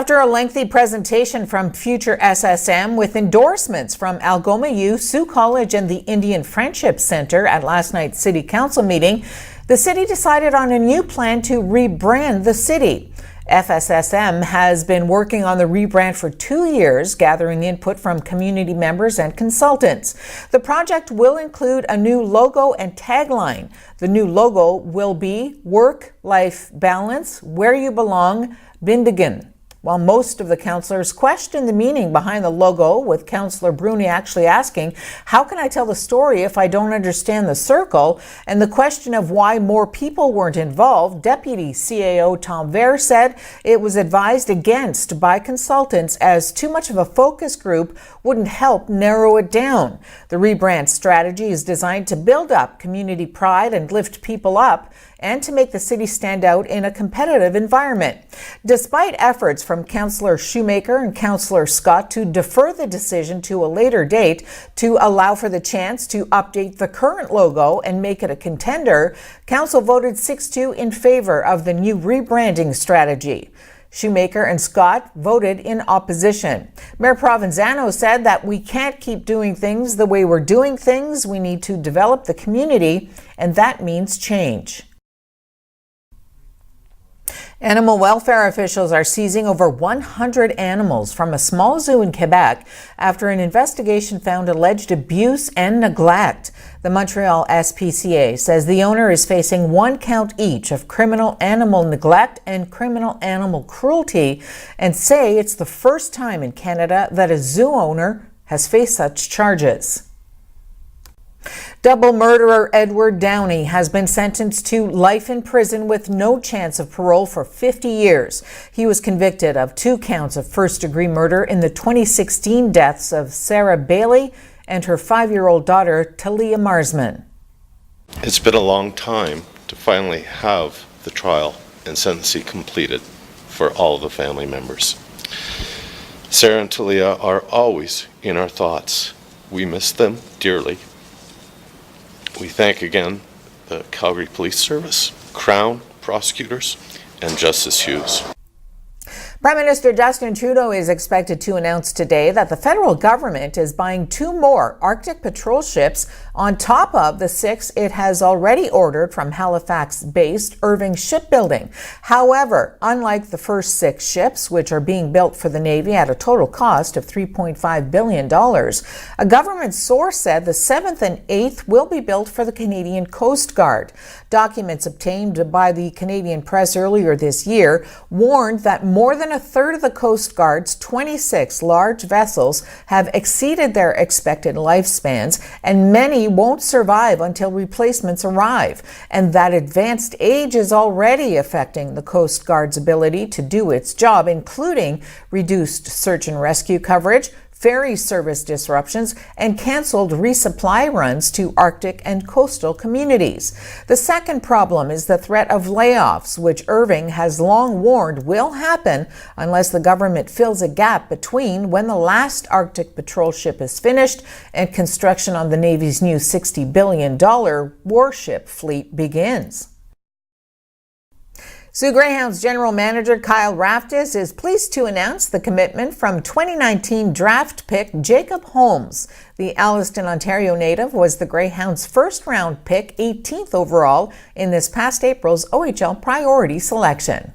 After a lengthy presentation from future SSM with endorsements from Algoma U, Sioux College and the Indian Friendship Center at last night's City Council meeting, the city decided on a new plan to rebrand the city. FSSM has been working on the rebrand for 2 years, gathering input from community members and consultants. The project will include a new logo and tagline. The new logo will be Work-Life Balance, Where You Belong, Bindigan. While most of the councillors questioned the meaning behind the logo, with Councillor Bruni actually asking, how can I tell the story if I don't understand the circle? And the question of why more people weren't involved, Deputy CAO Tom Vare said it was advised against by consultants as too much of a focus group wouldn't help narrow it down. The rebrand strategy is designed to build up community pride and lift people up, and to make the city stand out in a competitive environment. Despite efforts from Councillor Shoemaker and Councillor Scott to defer the decision to a later date to allow for the chance to update the current logo and make it a contender, Council voted 6-2 in favor of the new rebranding strategy. Shoemaker and Scott voted in opposition. Mayor Provenzano said that we can't keep doing things the way we're doing things. We need to develop the community, and that means change. Animal welfare officials are seizing over 100 animals from a small zoo in Quebec after an investigation found alleged abuse and neglect. The Montreal SPCA says the owner is facing 1 count each of criminal animal neglect and criminal animal cruelty, and say it's the first time in Canada that a zoo owner has faced such charges. Double murderer Edward Downey has been sentenced to life in prison with no chance of parole for 50 years. He was convicted of 2 counts of first-degree murder in the 2016 deaths of Sarah Bailey and her 5-year-old daughter, Talia Marsman. It's been a long time to finally have the trial and sentencing completed for all the family members. Sarah and Talia are always in our thoughts. We miss them dearly. We thank again the Calgary Police Service, Crown, prosecutors, and Justice Hughes. Prime Minister Justin Trudeau is expected to announce today that the federal government is buying 2 more Arctic patrol ships on top of the 6 it has already ordered from Halifax-based Irving Shipbuilding. However, unlike the first 6 ships, which are being built for the Navy at a total cost of $3.5 billion, a government source said the 7th and 8th will be built for the Canadian Coast Guard. Documents obtained by the Canadian press earlier this year warned that more than a third of the Coast Guard's 26 large vessels have exceeded their expected lifespans, and many won't survive until replacements arrive, and that advanced age is already affecting the Coast Guard's ability to do its job, including reduced search and rescue coverage, ferry service disruptions, and canceled resupply runs to Arctic and coastal communities. The second problem is the threat of layoffs, which Irving has long warned will happen unless the government fills a gap between when the last Arctic patrol ship is finished and construction on the Navy's new $60 billion warship fleet begins. Soo Greyhounds General Manager Kyle Raftis is pleased to announce the commitment from 2019 draft pick Jacob Holmes. The Alliston, Ontario native was the Greyhounds' first-round pick, 18th overall, in this past April's OHL priority selection.